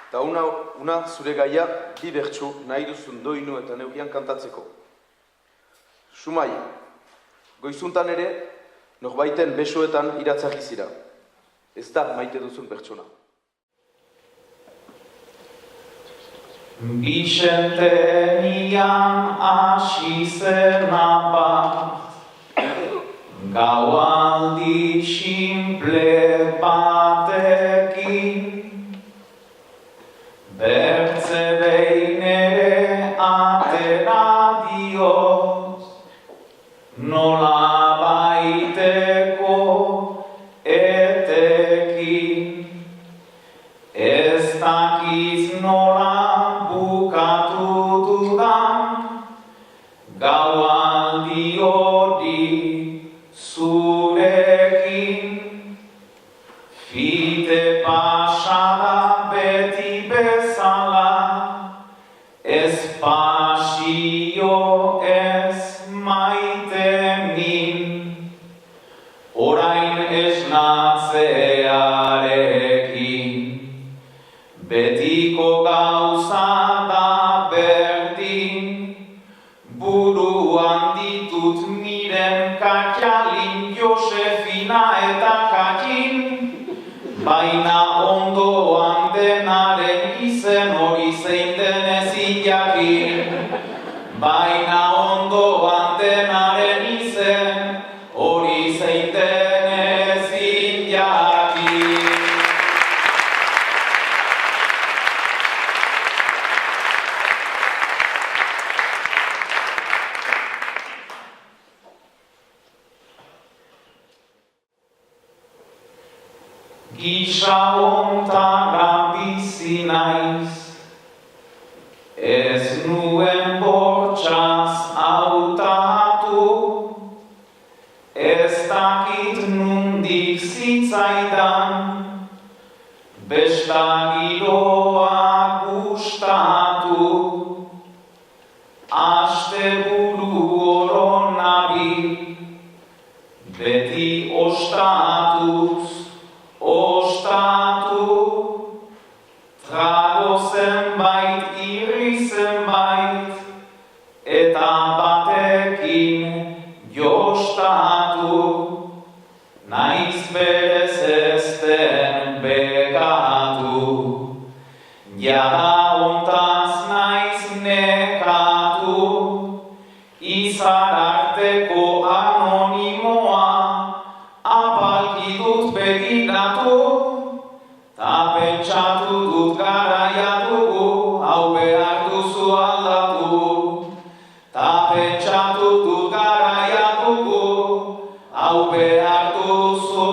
Eta una zure gaia bi bertso nahi duzun doinu eta neugian kantatzeko. Sumai, goizuntan ere, norbaiten besoetan iratzarri zira. Ez da maite duzun pertsona. Bixentenian hasi zen apat, gaualdi simple batekin, bertze behin ere atera dioz, nola baiteko etekin, ez dakiz nola bukatu dudan, gaualdi hori zurekin, fite pasada beti bezala, ez pasio ez maite min, orain esnatzearekin, betiko gauza da berdin, buruan ditut miren Katjalin, Josefina eta Katin, baina ondoan denaren izen hori zein den ezin jakin. Baina ondoan denaren izen hori zein den ezin jakin. Gisa ontara bizi naiz, ez nuen bortxaz hautatu, ez dakit nundik zitzaidan, besta giroa gustatu, asteburu oro nabil, beti ostatuz, trago zenbait, irri zenbait, eta batekin jostatu, naiz berez ez den bekatu, jada ontaz naiz nekatu, izararteko anonimoa, apalki dut begiratu, ta pentsatu dut garaia dugu, hau behar duzu aldatu. Ta pentsatu dut garaia dugu, hau behar duzu